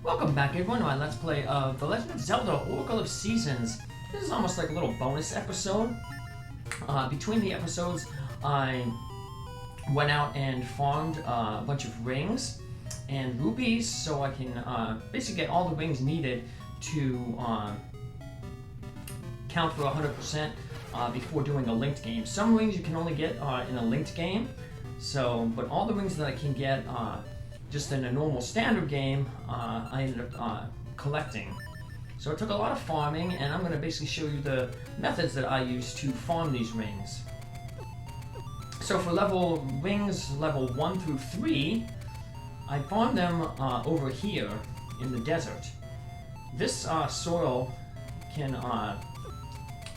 Welcome back everyone to my Let's Play of The Legend of Zelda Oracle of Seasons. This is almost like a little bonus episode. Between the episodes, I went out and farmed a bunch of rings and rupees so I can basically get all the rings needed to count for 100% before doing a linked game. Some rings you can only get in a linked game, but all the rings that I can get just in a normal standard game, I ended up collecting. So it took a lot of farming, and I'm going to basically show you the methods that I use to farm these rings. So for rings level 1 through 3, I farm them over here in the desert. This soil can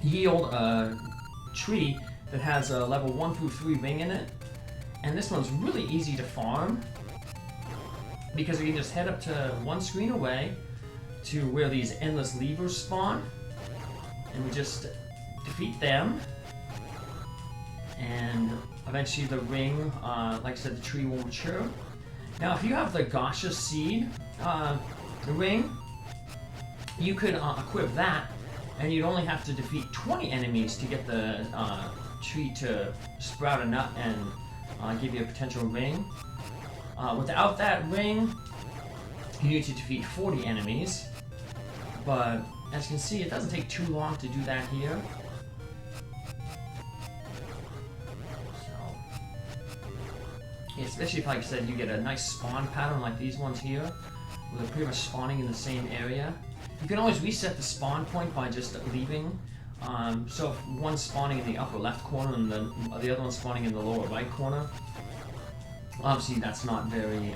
yield a tree that has a level 1 through 3 ring in it, and this one's really easy to farm, because you can just head up to one screen away to where these endless levers spawn, and we just defeat them, and eventually the ring, like I said, the tree will mature. Now if you have the Gasha seed ring, you could equip that, and you'd only have to defeat 20 enemies to get the tree to sprout a nut and give you a potential ring. Without that ring, you need to defeat 40 enemies, but as you can see, it doesn't take too long to do that here. So, yeah, especially if, like I said, you get a nice spawn pattern like these ones here, where they're pretty much spawning in the same area. You can always reset the spawn point by just leaving. So if one's spawning in the upper left corner and the other one's spawning in the lower right corner, obviously that's not very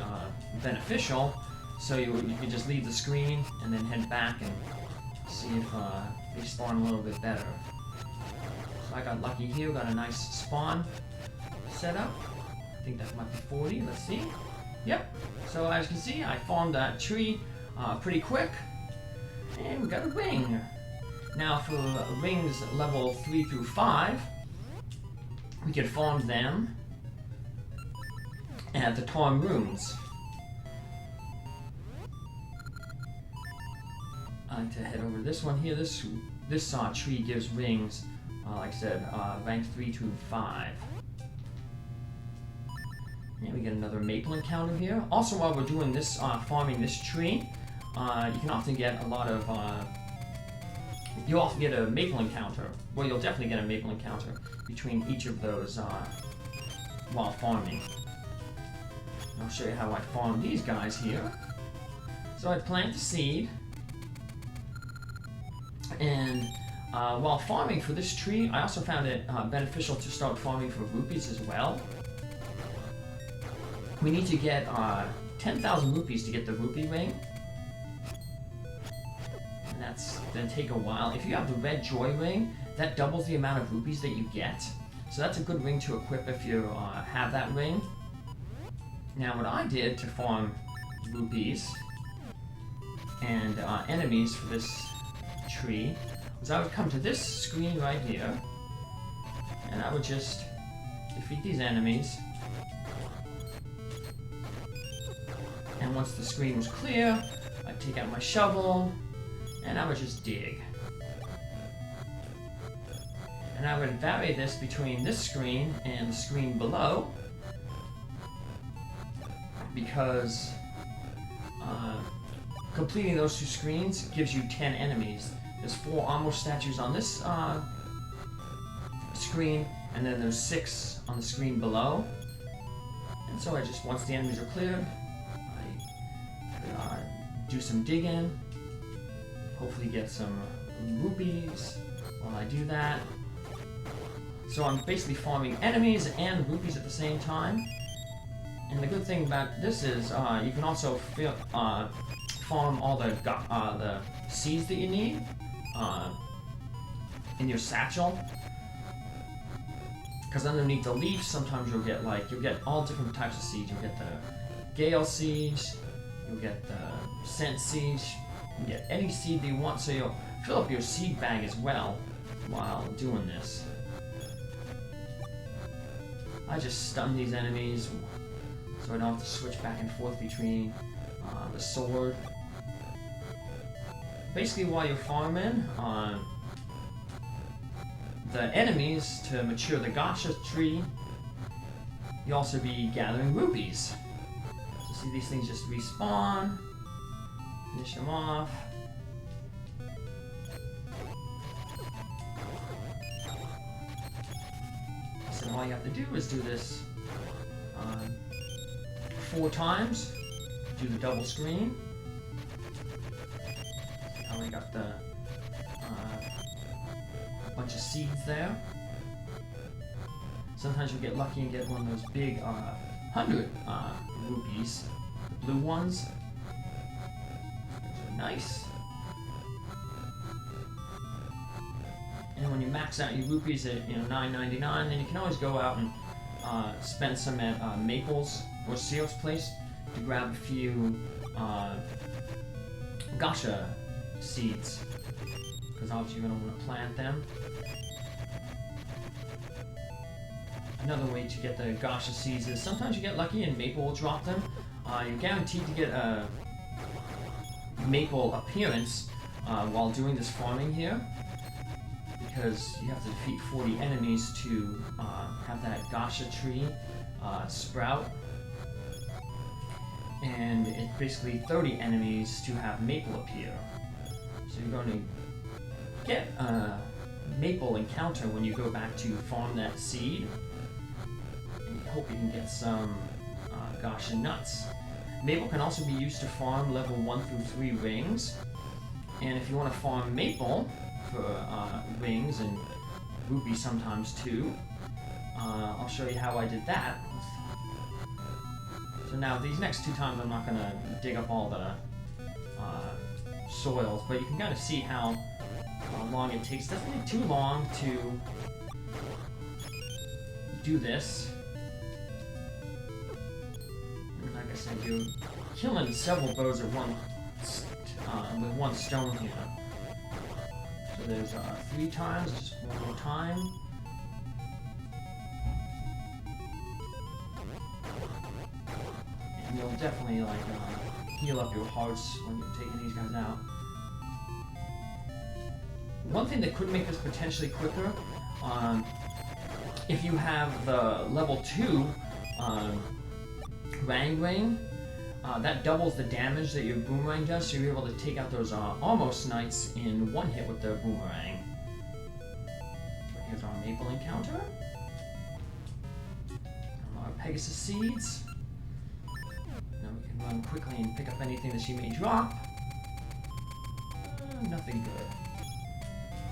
beneficial, so you can just leave the screen and then head back and see if they spawn a little bit better. So I got lucky here, got a nice spawn set up. I think that might be 40, let's see. Yep, so as you can see, I farmed that tree pretty quick, and we got a ring. Now for rings level 3 through 5, we can farm them at the Tom rooms. I like to head over to this one here. This tree gives rings, like I said, rank 3 to 5. And we get another maple encounter here. Also, while we're doing this, farming this tree, you can often get a lot of. You'll often get a maple encounter. Well, you'll definitely get a maple encounter between each of those while farming. I'll show you how I farm these guys here. So I plant the seed, and while farming for this tree, I also found it beneficial to start farming for rupees as well. We need to get 10,000 rupees to get the Rupee Ring, and that's going to take a while. If you have the red joy ring, that doubles the amount of rupees that you get, so that's a good ring to equip if you have that ring. Now what I did to farm rupees and enemies for this tree was I would come to this screen right here, and I would just defeat these enemies, and once the screen was clear, I'd take out my shovel and I would just dig. And I would vary this between this screen and the screen below, because completing those two screens gives you 10 enemies. There's 4 armor statues on this screen, and then there's 6 on the screen below. And so once the enemies are cleared, I do some digging, hopefully get some rupees while I do that. So I'm basically farming enemies and rupees at the same time. And the good thing about this is you can also farm all the seeds that you need in your satchel. Because underneath the leaf, sometimes you'll get all different types of seeds. You'll get the gale seeds, you'll get the scent seeds, you get any seed that you want. So you'll fill up your seed bag as well while doing this. I just stun these enemies so I don't have to switch back and forth between the sword basically while you're farming the enemies to mature the Gasha tree, you'll also be gathering rupees. So see, these things just respawn, finish them off. So all you have to do is do this 4 times, do the double screen. I already got the bunch of seeds there. Sometimes you'll get lucky and get one of those big 100 rupees, the blue ones. Those are nice. And when you max out your rupees at $9.99, then you can always go out and spend some at Maple's or Seal's place to grab a few Gasha seeds, because obviously you're going to want to plant them. Another way to get the Gasha seeds is sometimes you get lucky and Maple will drop them. You're guaranteed to get a Maple appearance while doing this farming here, because you have to defeat 40 enemies to have that Gasha tree sprout. And it's basically 30 enemies to have Maple appear. So you're going to get a Maple encounter when you go back to farm that seed. And you hope you can get some Gasha nuts. Maple can also be used to farm level 1 through 3 rings. And if you want to farm Maple for rings and rupees sometimes too, I'll show you how I did that. So now these next 2 times I'm not going to dig up all the soils, but you can kind of see how long it takes. It doesn't take too long to do this. And like I said, you're killing several birds at with one stone here. So there's 3 times, just one more time. And you'll definitely heal up your hearts when you're taking these guys out. One thing that could make this potentially quicker, if you have the level 2 Rang Ring, that doubles the damage that your boomerang does, so you're able to take out those almost knights in 1 hit with the boomerang. So here's our Maple encounter. Our Pegasus seeds. Now we can run quickly and pick up anything that she may drop. Nothing good.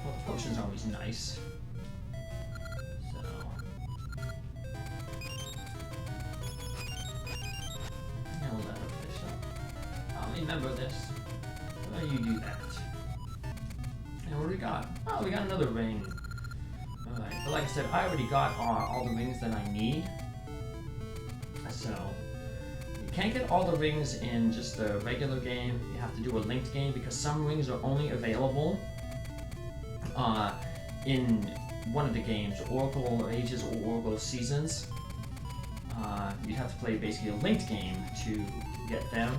Well, the potion's always nice. Remember this. Why don't you do that? And what do we got? Oh, we got another ring. Alright, but like I said, I already got all the rings that I need. So, you can't get all the rings in just the regular game. You have to do a linked game because some rings are only available in one of the games, Oracle Ages or Oracle Seasons. You'd have to play basically a linked game to get them.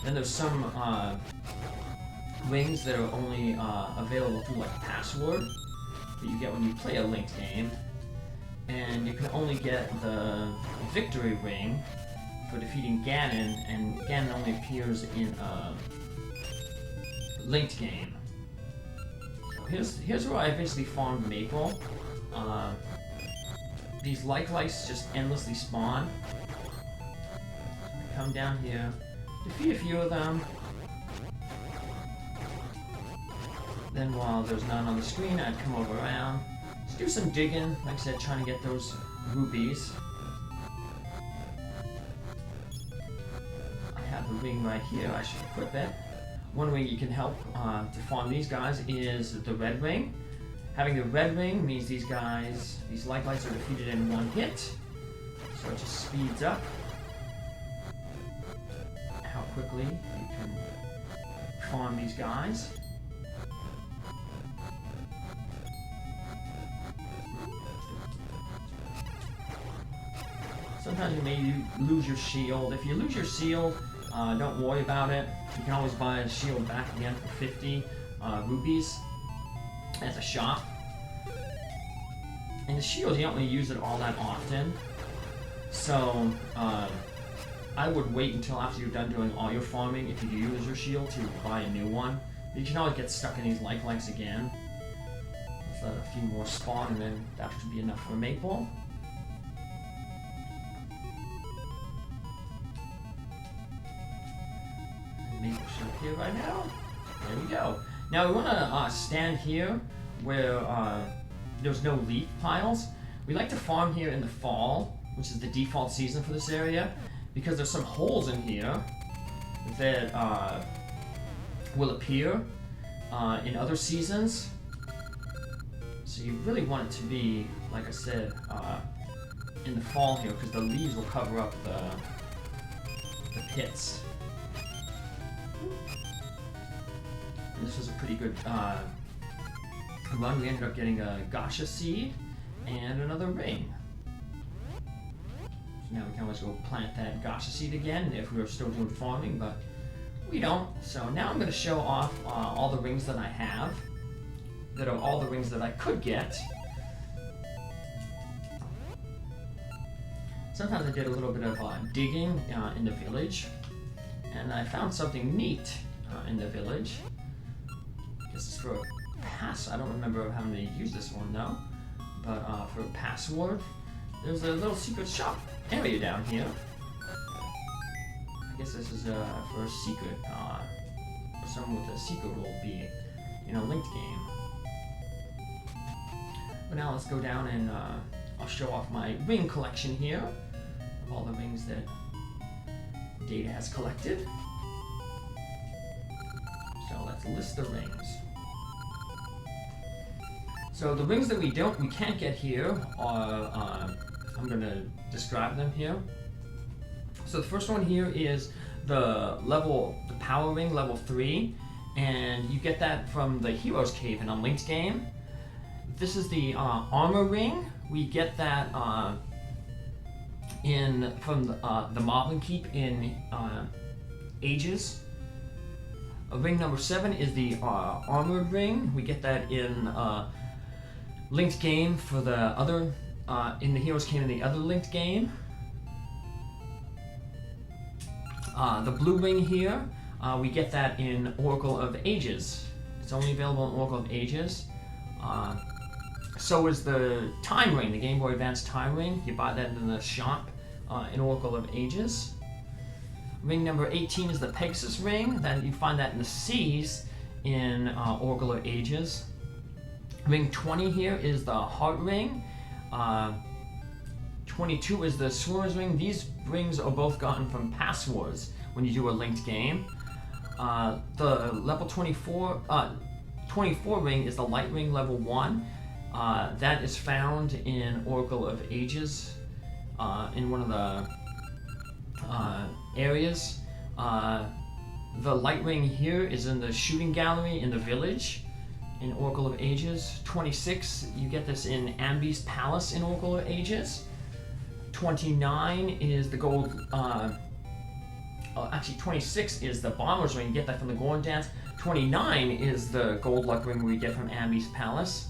Then there's some rings that are only available through like password that you get when you play a linked game, and you can only get the victory ring for defeating Ganon, and Ganon only appears in a linked game. So here's where I basically farmed Maple. These like lights just endlessly spawn. So I come down here. Defeat a few of them. Then while there's none on the screen, I'd come over around. Just do some digging, like I said, trying to get those rupees. I have the ring right here, I should equip it. One way you can help to farm these guys is the red ring. Having the red ring means these guys, these like lights are defeated in 1 hit. So it just speeds up how quickly you can farm these guys. Sometimes you may lose your shield. If you lose your shield, don't worry about it. You can always buy a shield back again for 50. rupees as a shop. And the shield, you don't really use it all that often. So, I would wait until after you're done doing all your farming, if you do use your shield, to buy a new one. You can always get stuck in these lifelines again. Let's let a few more spawn, and then that should be enough for Maple. And Maple should appear right now. There we go. Now we want to stand here where there's no leaf piles. We like to farm here in the fall, which is the default season for this area, because there's some holes in here that will appear in other seasons. So you really want it to be, like I said, in the fall here, because the leaves will cover up the pits. And this was a pretty good run. We ended up getting a Gasha seed and another ring. So now we can always go plant that Gasha seed again if we were still doing farming, but we don't. So now I'm going to show off all the rings that I have, that are all the rings that I could get. Sometimes I did a little bit of digging in the village, and I found something neat in the village. This is for a pass. I don't remember having to use this one though, but for a password, there's a little secret shop area down here. I guess this is for a secret, for someone with a secret role be in a linked game. But now let's go down and I'll show off my ring collection here of all the rings that Data has collected. So let's list the rings. So the rings that we can't get here are, I'm going to describe them here. So the first one here is the power ring, level 3, and you get that from the Hero's Cave in a linked game. This is the armor ring. We get that from the Moblin Keep in Ages. Ring number 7 is the armored ring. We get that in linked game for the other in the Hero's Cave in the other linked game. The blue ring here, we get that in Oracle of Ages. It's only available in Oracle of Ages. So is the time ring, the Game Boy Advance time ring. You buy that in the shop in Oracle of Ages. Ring number 18 is the Pegasus ring. Then you find that in the seas in Oracle of Ages. Ring 20 here is the Heart ring. 22 is the Swimmer's ring. These rings are both gotten from passwords when you do a linked game. The level 24 ring is the Light ring level 1. That is found in Oracle of Ages in one of the areas. The Light ring here is in the shooting gallery in the village in Oracle of Ages. 26, you get this in Ambi's Palace in Oracle of Ages. 29 is the gold, actually 26 is the Bomber's ring, you get that from the Gorn Dance. 29 is the gold luck ring we get from Ambi's Palace.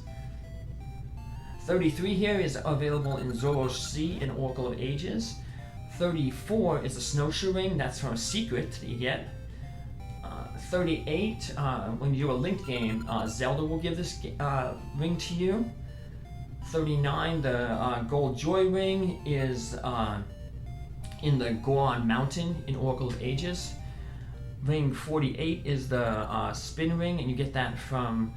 33 here is available in Zoro's Sea in Oracle of Ages. 34 is the Snowshoe ring, that's from a secret that you get. 38, when you do a linked game, Zelda will give this ring to you. 39, the Gold Joy ring is in the Goron Mountain in Oracle of Ages. Ring 48 is the Spin ring, and you get that from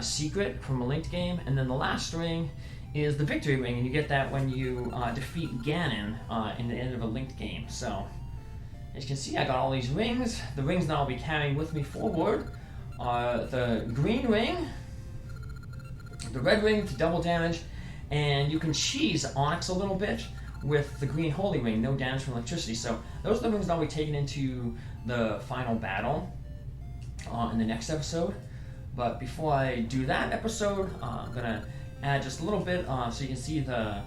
Secret from a linked game. And then the last ring is the Victory ring, and you get that when you defeat Ganon in the end of a linked game. So, as you can see, I got all these rings. The rings that I'll be carrying with me forward are the green ring, the red ring to double damage, and you can cheese Onyx a little bit with the green holy ring, no damage from electricity. So those are the rings that I'll be taking into the final battle in the next episode. But before I do that episode, I'm gonna add just a little bit so you can see the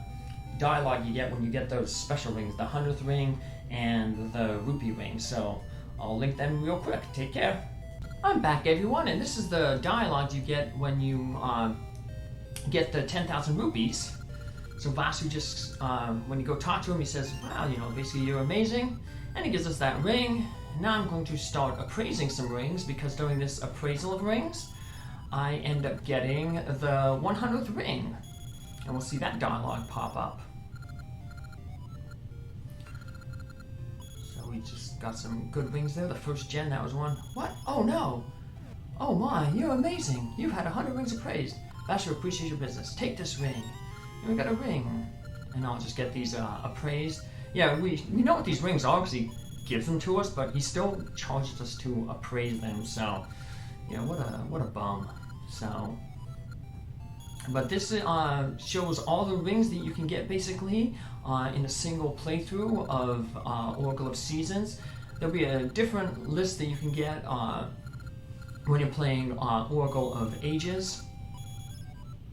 dialogue you get when you get those special rings, the 100th ring and the Rupee Ring. So I'll link them real quick. Take care. I'm back, everyone, and this is the dialogue you get when you get the 10,000 rupees. So Vasu just, when you go talk to him, he says, wow, you know, basically you're amazing, and he gives us that ring. Now I'm going to start appraising some rings, because during this appraisal of rings, I end up getting the 100th ring, and we'll see that dialogue pop up. So we just got some good rings there. The first gen, that was one. What? Oh no! Oh my, you're amazing! You've had 100 rings appraised. Vasu appreciates your business. Take this ring. And we got a ring. And I'll just get these appraised. Yeah, we know what these rings are, because he gives them to us, but he still charges us to appraise them, so yeah, what a bum. So, but this shows all the rings that you can get basically in a single playthrough of Oracle of Seasons. There'll be a different list that you can get when you're playing Oracle of Ages,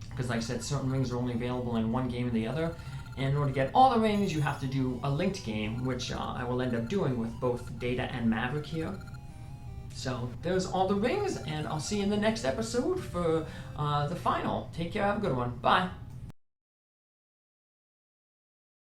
because like I said, certain rings are only available in one game or the other. And in order to get all the rings, you have to do a linked game, which I will end up doing with both Data and Maverick here. So there's all the rings, and I'll see you in the next episode for the final. Take care, have a good one. Bye.